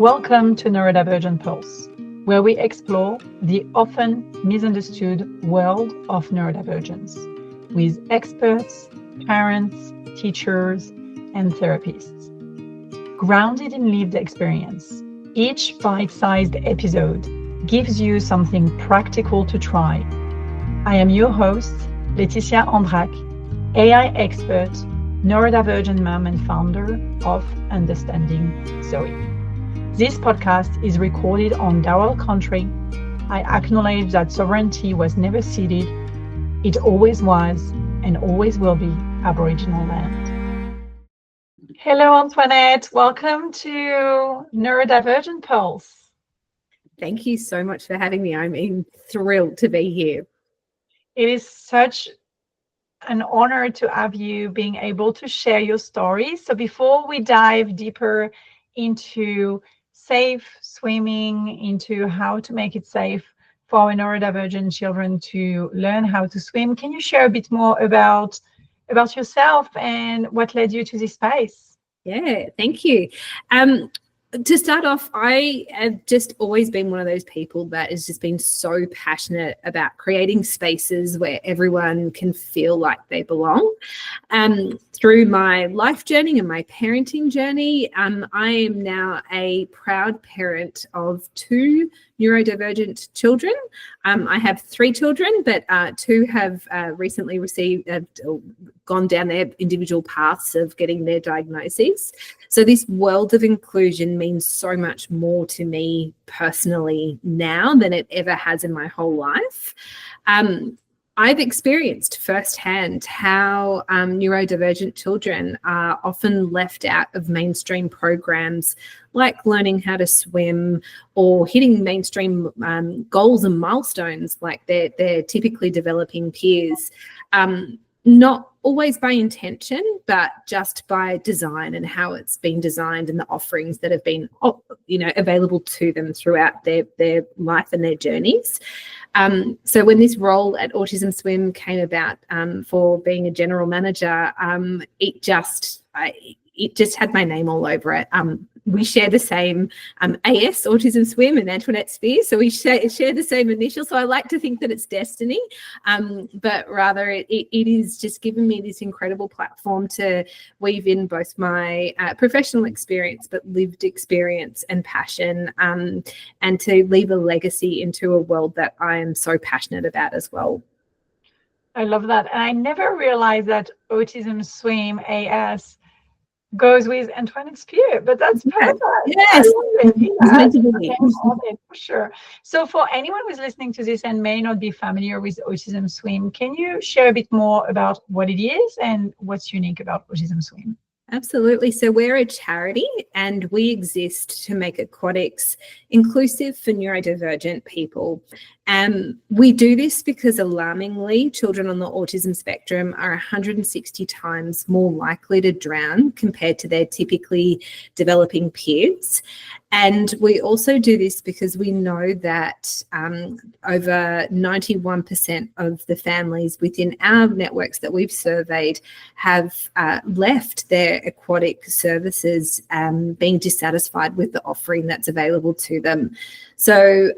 Welcome to Neurodivergent Pulse, where we explore the often misunderstood world of neurodivergence with experts, parents, teachers, and therapists. Grounded in lived experience, each bite-sized episode gives you something practical to try. I am your host, Laetitia Andrak, AI expert, neurodivergent mom and founder of Understanding Zoe. This podcast is recorded on Darawal country. I acknowledge that sovereignty was never ceded. It always was and always will be Aboriginal land. Hello, Antoinette. Welcome to Neurodivergent Pulse. Thank you so much for having me. I'm thrilled to be here. It is such an honor to have you being able to share your story. So before we dive deeper into safe swimming, into how to make it safe for our neurodivergent children to learn how to swim, can you share a bit more about yourself and what led you to this space? Yeah, thank you. To start off, I have just always been one of those people that has just been so passionate about creating spaces where everyone can feel like they belong. Through my life journey and my parenting journey, I am now a proud parent of two neurodivergent children. I have three children, but two have recently gone down their individual paths of getting their diagnoses. So this world of inclusion means so much more to me personally now than it ever has in my whole life. I've experienced firsthand how neurodivergent children are often left out of mainstream programs like learning how to swim or hitting mainstream goals and milestones like their typically developing peers. Not always by intention, but just by design and how it's been designed and the offerings that have been, available to them throughout their life and their journeys. So when this role at Autism Swim came about for being a general manager, it just had my name all over it. We share the same AS, Autism Swim, and Antoinette Spear, so we share the same initials. So I like to think that it's destiny, but rather it is just given me this incredible platform to weave in both my professional experience, but lived experience and passion, and to leave a legacy into a world that I am so passionate about as well. I love that. And I never realized that Autism Swim AS goes with Antoinette Spear, but that's perfect. Yes, for sure. So for anyone who's listening to this and may not be familiar with Autism Swim, can you share a bit more about what it is and what's unique about Autism Swim? Absolutely. So we're a charity and we exist to make aquatics inclusive for neurodivergent people. We do this because alarmingly, children on the autism spectrum are 160 times more likely to drown compared to their typically developing peers. And we also do this because we know that over 91% of the families within our networks that we've surveyed have left their aquatic services being dissatisfied with the offering that's available to them. So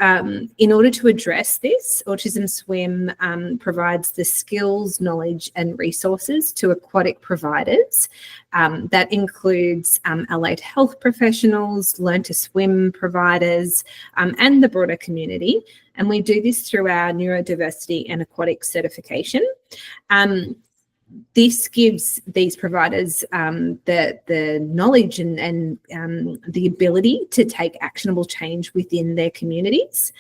in order to address this, Autism Swim provides the skills, knowledge and resources to aquatic providers. That includes allied health professionals, learn to swim providers, and the broader community. And we do this through our neurodiversity and aquatic certification. This gives these providers the knowledge and the ability to take actionable change within their communities.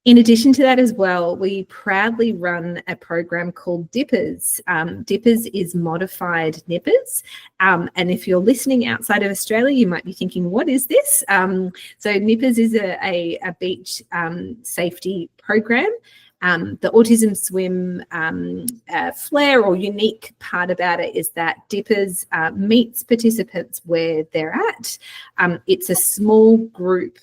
In addition to that as well, we proudly run a program called DIPPers. DIPPers is modified nippers. And if you're listening outside of Australia, you might be thinking, what is this? So nippers is a beach safety program. The Autism Swim flair or unique part about it is that DIPPers meets participants where they're at. It's a small group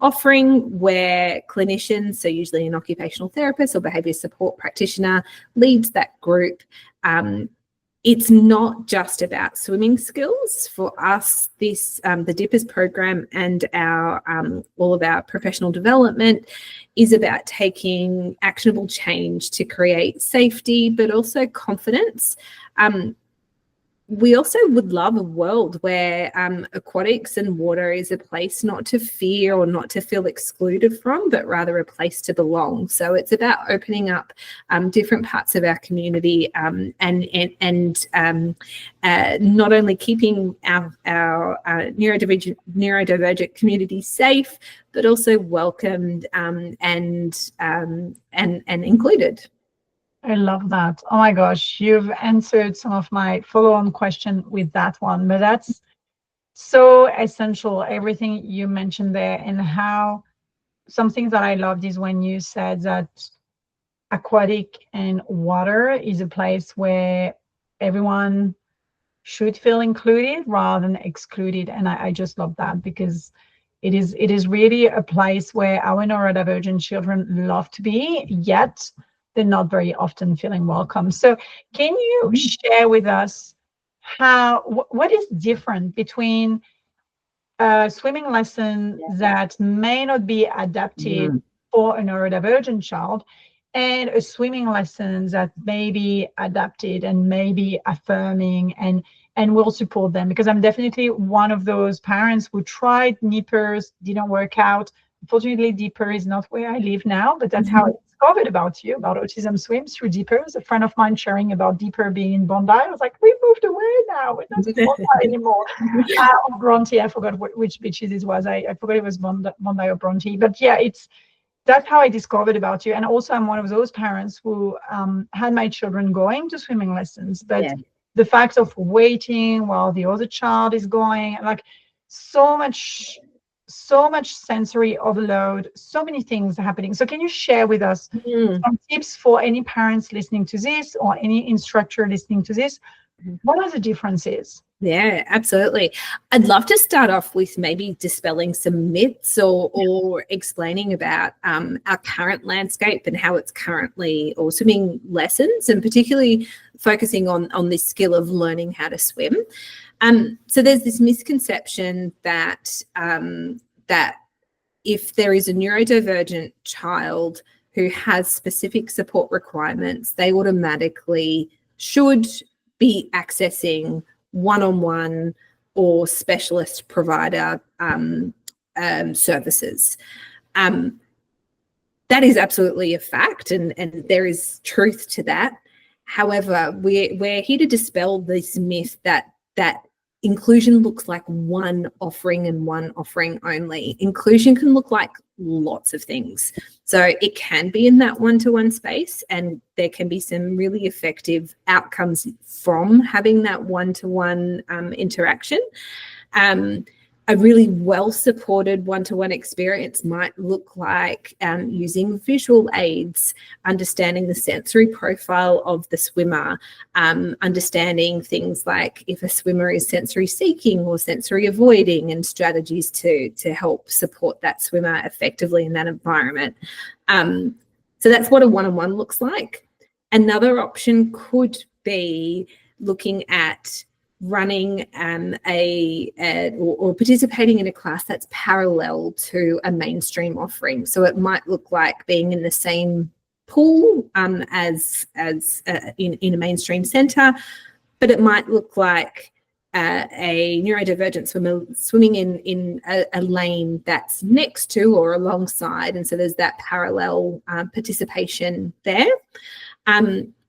offering where clinicians, so usually an occupational therapist or behaviour support practitioner, leads that group it's not just about swimming skills. For us, this the Dippers program and our all of our professional development is about taking actionable change to create safety, but also confidence. We also would love a world where aquatics and water is a place not to fear or not to feel excluded from, but rather a place to belong. So it's about opening up different parts of our community and not only keeping our neurodivergent community safe, but also welcomed and included. I love that. Oh my gosh, you've answered some of my follow-on question with that one, but that's so essential, everything you mentioned there, and how something that I loved is when you said that aquatic and water is a place where everyone should feel included rather than excluded. And I just love that, because it is really a place where our neurodivergent children love to be, yet they're not very often feeling welcome. So can you share with us what is different between a swimming lesson that may not be adapted for a neurodivergent child and a swimming lesson that may be adapted and may be affirming and will support them? Because I'm definitely one of those parents who tried nippers, didn't work out. Unfortunately, Deeper is not where I live now, but that's how I discovered about Autism Swim, through Deeper. A friend of mine sharing about Deeper being in Bondi. I was like, we moved away now. We're not in Bondi anymore. Or Bronte, I forgot which beaches it was. I forgot it was Bondi or Bronte. But yeah, that's how I discovered about you. And also, I'm one of those parents who had my children going to swimming lessons, but the fact of waiting while the other child is going, like so much sensory overload, so many things happening. So can you share with us some tips for any parents listening to this or any instructor listening to this? What are the differences? Yeah, absolutely. I'd love to start off with maybe dispelling some myths or explaining about our current landscape and how it's currently, or swimming lessons, and particularly focusing on this skill of learning how to swim. So there's this misconception that that if there is a neurodivergent child who has specific support requirements, they automatically should be accessing one-on-one or specialist provider services. That is absolutely a fact, and there is truth to that. However, we're here to dispel this myth that inclusion looks like one offering and one offering only. Inclusion can look like lots of things. So it can be in that one-to-one space, and there can be some really effective outcomes from having that one-to-one interaction. A really well-supported one-to-one experience might look like using visual aids, understanding the sensory profile of the swimmer, understanding things like if a swimmer is sensory seeking or sensory avoiding, and strategies to help support that swimmer effectively in that environment. So that's what a one-on-one looks like. Another option could be looking at running or participating in a class that's parallel to a mainstream offering. So it might look like being in the same pool as in a mainstream centre, but it might look like a neurodivergent swimmer swimming in a lane that's next to or alongside, and so there's that parallel participation there.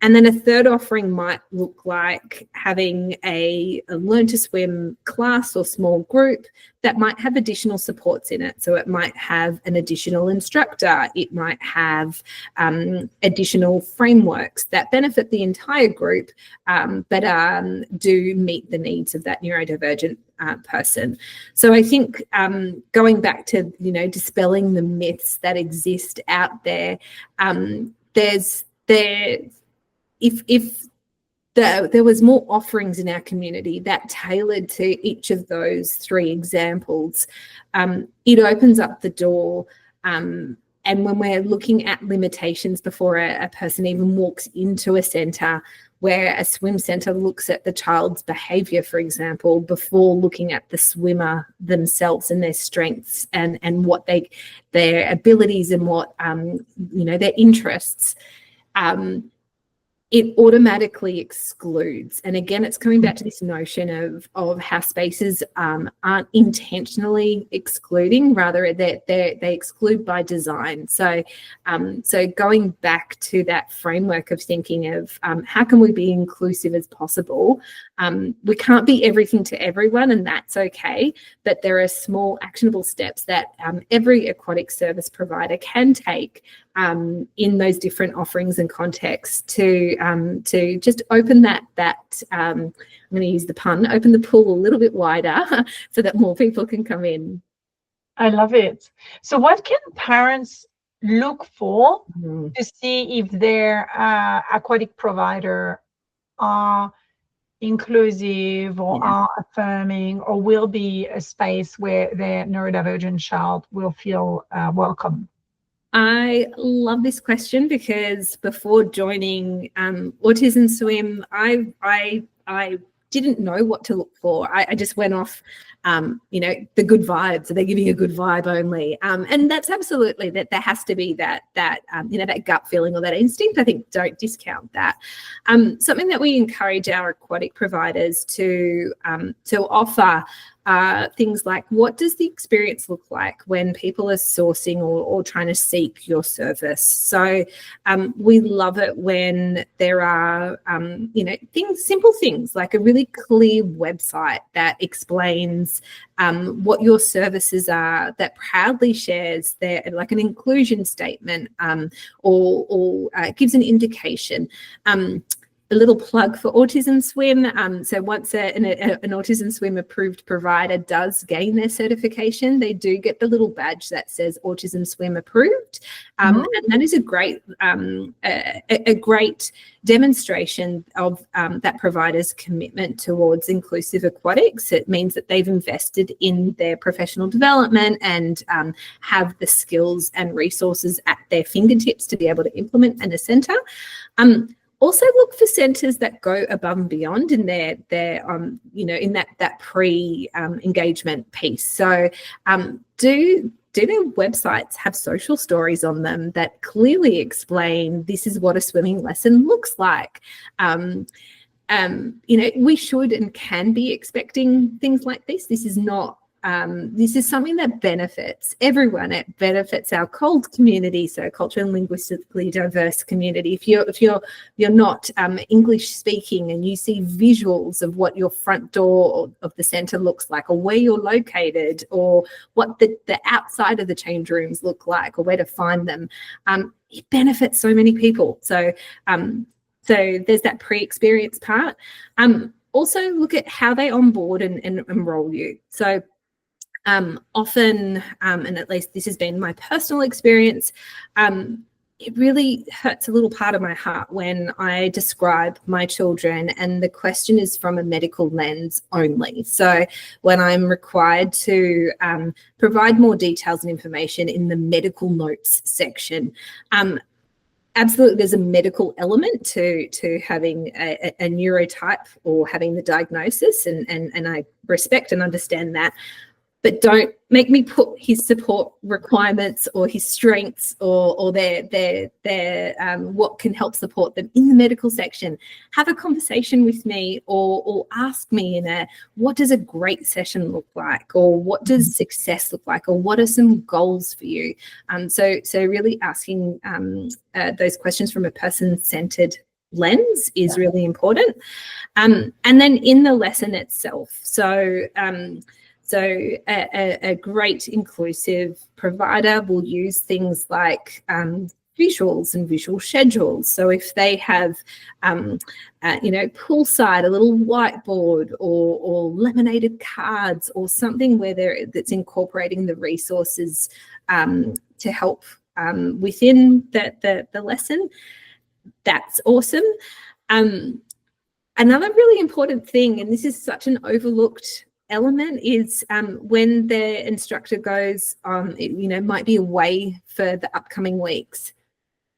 And then a third offering might look like having a learn to swim class or small group that might have additional supports in it. So it might have an additional instructor. It might have additional frameworks that benefit the entire group, but do meet the needs of that neurodivergent person. So I think going back to, dispelling the myths that exist out there, if there was more offerings in our community that tailored to each of those three examples, it opens up the door. And when we're looking at limitations before a person even walks into a centre, where a swim center looks at the child's behavior, for example, before looking at the swimmer themselves and their strengths and what their abilities and what their interests. It automatically excludes. And again, it's coming back to this notion of how spaces aren't intentionally excluding, rather they exclude by design. So going back to that framework of thinking of how can we be inclusive as possible. We can't be everything to everyone, and that's okay, but there are small actionable steps that every aquatic service provider can take in those different offerings and contexts to just open that I'm going to use the pun, open the pool a little bit wider so that more people can come in. I love it. So what can parents look for to see if their aquatic provider are inclusive or are affirming or will be a space where their neurodivergent child will feel welcome? I love this question because before joining Autism Swim, I didn't know what to look for. I just went off, the good vibes. Are they giving a good vibe only? And that's absolutely that. There has to be that gut feeling or that instinct. I think don't discount that. Something that we encourage our aquatic providers to offer. Things like, what does the experience look like when people are sourcing or trying to seek your service? So we love it when there are, simple things like a really clear website that explains what your services are, that proudly shares like an inclusion statement or gives an indication. A little plug for Autism Swim. So once an Autism Swim approved provider does gain their certification, they do get the little badge that says Autism Swim approved. And that is a great demonstration of that provider's commitment towards inclusive aquatics. It means that they've invested in their professional development and have the skills and resources at their fingertips to be able to implement in a centre. Also look for centres that go above and beyond in their in that pre-engagement piece. So do their websites have social stories on them that clearly explain this is what a swimming lesson looks like? We should and can be expecting things like this. This is not. This is something that benefits everyone. It benefits our COLD community, so culturally and linguistically diverse community. If you're not English speaking and you see visuals of what your front door of the centre looks like, or where you're located, or what the outside of the change rooms look like, or where to find them, it benefits so many people. So there's that pre-experience part. Also look at how they onboard and enroll you. So often, and at least this has been my personal experience, it really hurts a little part of my heart when I describe my children and the question is from a medical lens only. So when I'm required to provide more details and information in the medical notes section, absolutely, there's a medical element to having a neurotype or having the diagnosis, and I respect and understand that. But don't make me put his support requirements or his strengths or their what can help support them in the medical section. Have a conversation with me or ask me what does a great session look like, or what does success look like, or what are some goals for you? So really asking those questions from a person-centered lens is really important. And then in the lesson itself, so a great inclusive provider will use things like visuals and visual schedules. So if they have, poolside, a little whiteboard or laminated cards or something that's incorporating the resources to help within the lesson, that's awesome. Another really important thing, and this is such an overlooked element, is when the instructor goes, might be away for the upcoming weeks.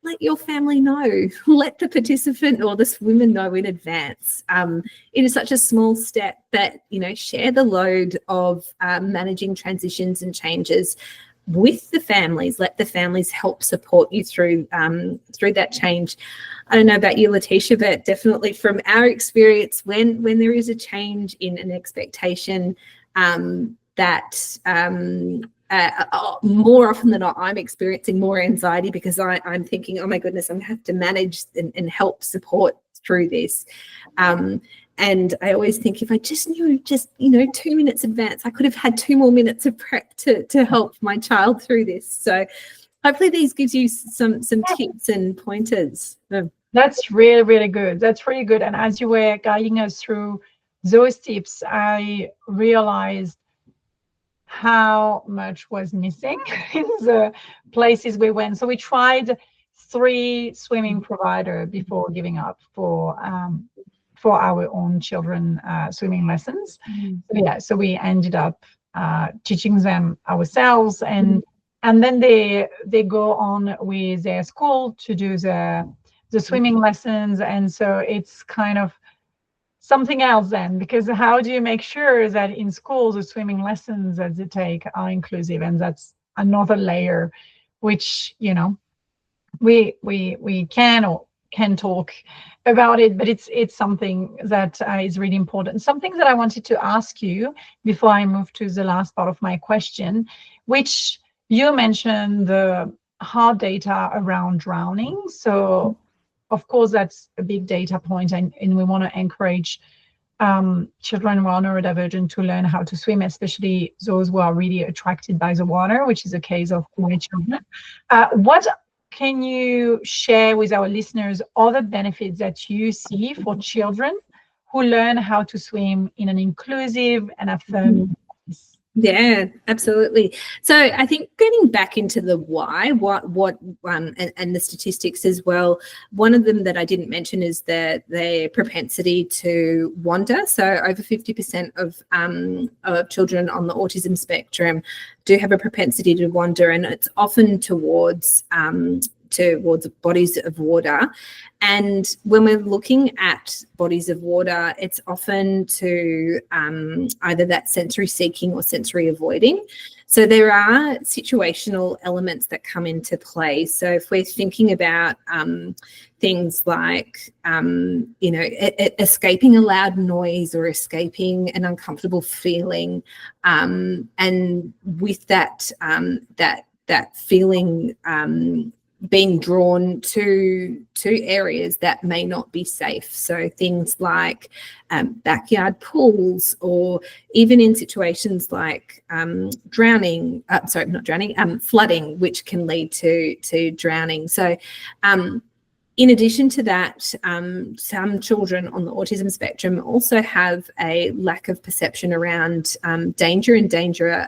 let your family know, let the participant or the swimmer know in advance. It is such a small step that, share the load of managing transitions and changes with the families. Let the families help support you through that change. I don't know about you, Letitia, but definitely from our experience, when there is a change in an expectation, more often than not, I'm experiencing more anxiety because I'm thinking, oh my goodness, I'm going to have to manage and help support through this. And I always think if I just knew 2 minutes advance, I could have had 2 more minutes of prep to help my child through this. So hopefully these gives you some tips and pointers. That's really, really good. That's really good. And as you were guiding us through those tips, I realized how much was missing in the places we went. So we tried 3 swimming providers before giving up for our own children swimming lessons. So we ended up teaching them ourselves, and then they go on with their school to do the swimming lessons. And so it's kind of something else then, because how do you make sure that in school the swimming lessons that they take are inclusive? And that's another layer which we can talk about it, but it's something that is really important. Something that I wanted to ask you before I move to the last part of my question, which you mentioned the hard data around drowning. So of course that's a big data point, and we want to encourage children who are neurodivergent to learn how to swim, especially those who are really attracted by the water, which is the case of my children. What can you share with our listeners other benefits that you see for children who learn how to swim in an inclusive and affirming place? Yeah, absolutely. So I think getting back into the why, and the statistics as well. One of them that I didn't mention is their propensity to wander. So over 50% of children on the autism spectrum do have a propensity to wander, and it's often towards bodies of water. And when we're looking at bodies of water, it's often to either that sensory seeking or sensory avoiding. So there are situational elements that come into play. So if we're thinking about things like, escaping a loud noise or escaping an uncomfortable feeling, and with that feeling, being drawn to areas that may not be safe. So things like backyard pools, or even in situations like flooding, which can lead to drowning. So in addition to that, some children on the autism spectrum also have a lack of perception around danger and danger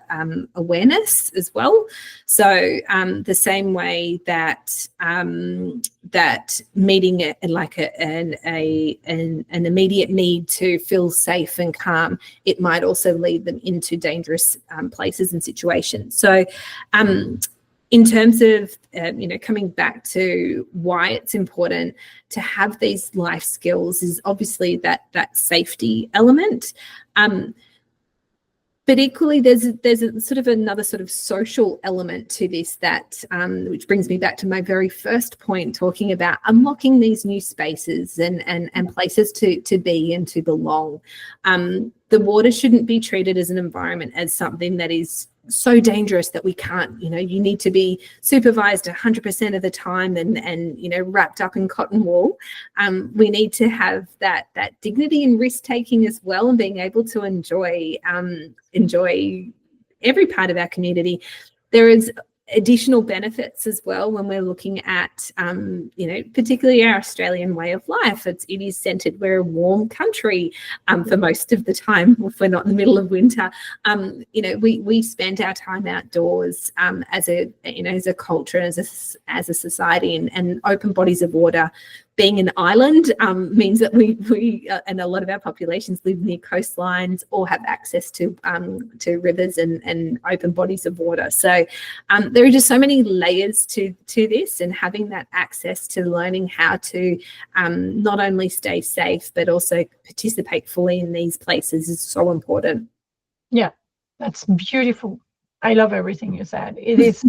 awareness as well. So the same way that that meeting an immediate need to feel safe and calm, it might also lead them into dangerous places and situations. So in terms of, coming back to why it's important to have these life skills is obviously that safety element. But equally, there's a sort of another sort of social element to this that, which brings me back to my very first point, talking about unlocking these new spaces and places to be and to belong. The water shouldn't be treated as an environment as something that is so dangerous that we can't, you need to be supervised 100% of the time and wrapped up in cotton wool. We need to have that dignity and risk taking as well, and being able to enjoy every part of our community. There is additional benefits as well when we're looking at, particularly our Australian way of life. It is centred. We're a warm country for most of the time, if we're not in the middle of winter. We spend our time outdoors as a culture, as a society, and open bodies of water being an island means that we and a lot of our populations live near coastlines or have access to rivers and open bodies of water. So there are just so many layers to this, and having that access to learning how to not only stay safe but also participate fully in these places is so important. Yeah, that's beautiful. I love everything you said. It is.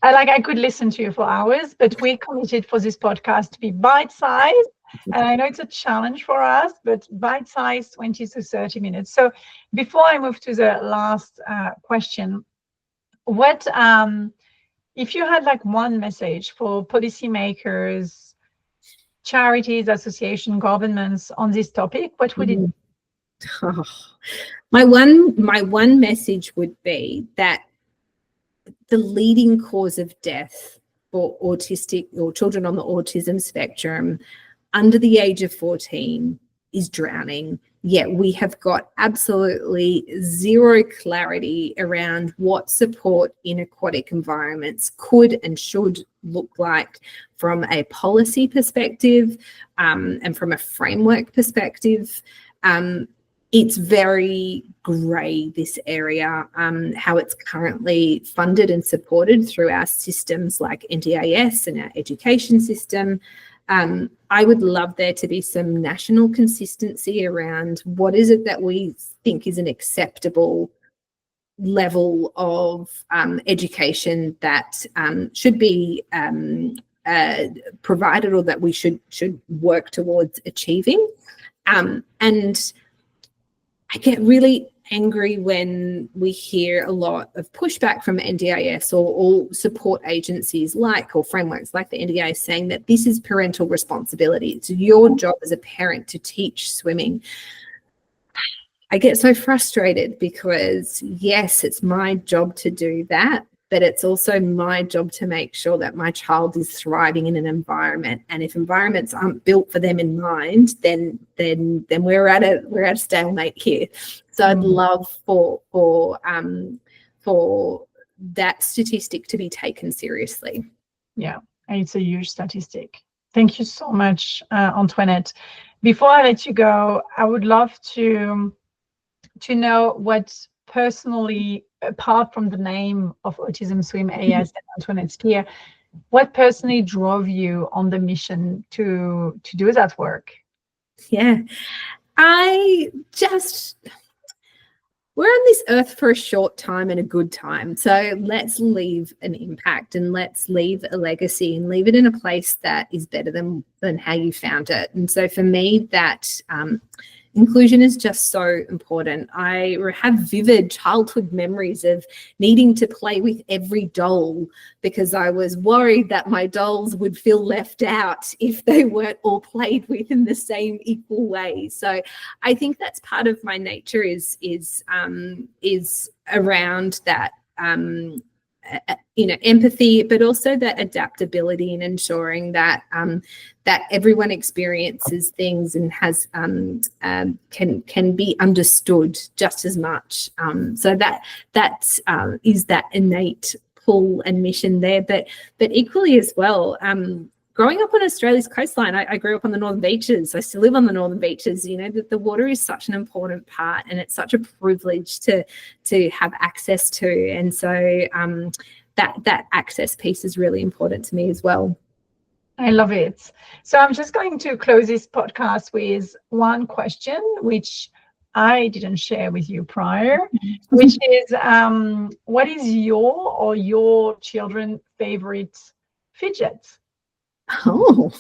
I could listen to you for hours, but we committed for this podcast to be bite-sized. And I know it's a challenge for us, but bite-sized, 20 to 30 minutes. So before I move to the last question, what, if you had like one message for policymakers, charities, association, governments on this topic, what would it be? Oh, my one message would be that the leading cause of death for autistic or children on the autism spectrum under the age of 14 is drowning. Yet we have got absolutely zero clarity around what support in aquatic environments could and should look like from a policy perspective and from a framework perspective. It's very grey, this area, how it's currently funded and supported through our systems like NDIS and our education system. I would love there to be some national consistency around what is it that we think is an acceptable level of education that should be provided, or that we should work towards achieving. And I get really angry when we hear a lot of pushback from NDIS or support agencies or frameworks like the NDIS saying that this is parental responsibility. It's your job as a parent to teach swimming. I get so frustrated because, yes, it's my job to do that, but it's also my job to make sure that my child is thriving in an environment. And if environments aren't built for them in mind, then we're at a stalemate here. So I'd love for that statistic to be taken seriously. Yeah, it's a huge statistic. Thank you so much, Antoinette. Before I let you go, I would love to know what personally, apart from the name of Autism Swim AS and Antoinette Spear, what personally drove you on the mission to do that work? Yeah, we're on this earth for a short time and a good time. So let's leave an impact and let's leave a legacy and leave it in a place that is better than how you found it. And so for me, that inclusion is just so important. I have vivid childhood memories of needing to play with every doll because I was worried that my dolls would feel left out if they weren't all played with in the same equal way. So I think that's part of my nature is around that empathy, but also that adaptability and ensuring that that everyone experiences things and has can be understood just as much. So that is that innate pull and mission there, but equally as well. Growing up on Australia's coastline, I grew up on the Northern Beaches. I still live on the Northern Beaches. That the water is such an important part, and it's such a privilege to have access to. And so that access piece is really important to me as well. I love it. So I'm just going to close this podcast with one question, which I didn't share with you prior, which is, what is your children's favorite fidget? So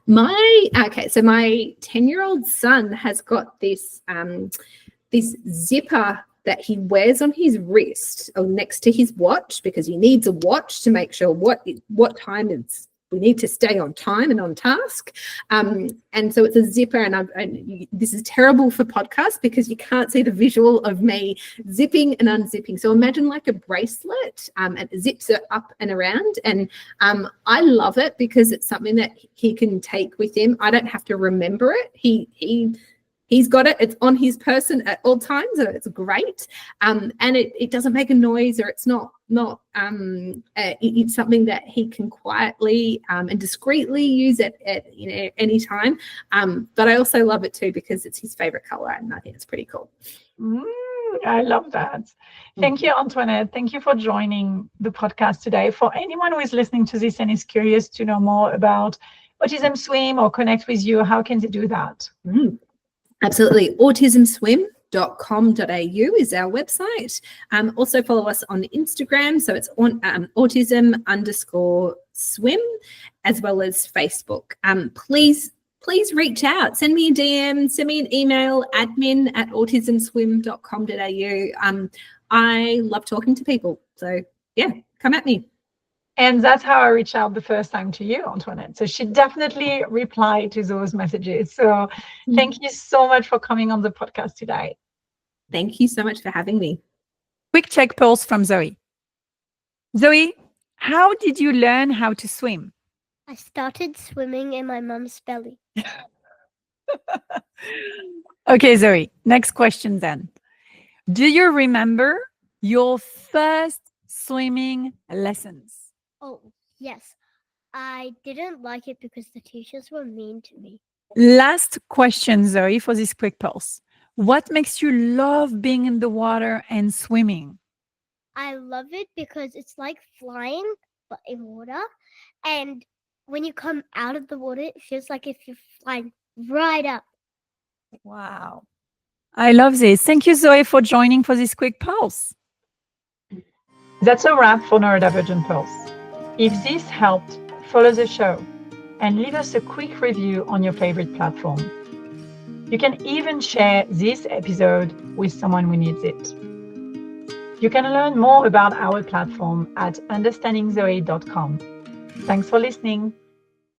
my 10-year-old son has got this this zipper that he wears on his wrist or next to his watch, because he needs a watch to make sure what time we need to stay on time and on task. And so it's a zipper, and this is terrible for podcasts because you can't see the visual of me zipping and unzipping. So imagine like a bracelet, and it zips it up and around. And I love it because it's something that he can take with him. I don't have to remember it. He He's got it. It's on his person at all times. So it's great. And it doesn't make a noise, or it's not it's something that he can quietly and discreetly use at any time. But I also love it too because it's his favorite color, and I think it's pretty cool. I love that. Thank you, Antoinette. Thank you for joining the podcast today. For anyone who is listening to this and is curious to know more about Autism Swim or connect with you, how can they do that? Absolutely. autismswim.com.au is our website. Also follow us on Instagram. So it's on autism_swim, as well as Facebook. Please reach out. Send me a DM, send me an email, admin@autismswim.com.au. I love talking to people. So yeah, come at me. And that's how I reached out the first time to you, Antoinette. So she definitely replied to those messages. So thank you so much for coming on the podcast today. Thank you so much for having me. Quick check pulse from Zoe. Zoe, how did you learn how to swim? I started swimming in my mum's belly. Okay, Zoe, next question then. Do you remember your first swimming lessons? Oh, yes. I didn't like it because the teachers were mean to me. Last question, Zoe, for this quick pulse. What makes you love being in the water and swimming? I love it because it's like flying, but in water. And when you come out of the water, it feels like if you're flying right up. Wow. I love this. Thank you, Zoe, for joining for this quick pulse. That's a wrap for Neurodivergent Pulse. If this helped, follow the show and leave us a quick review on your favorite platform. You can even share this episode with someone who needs it. You can learn more about our platform at understandingzoe.com. Thanks for listening.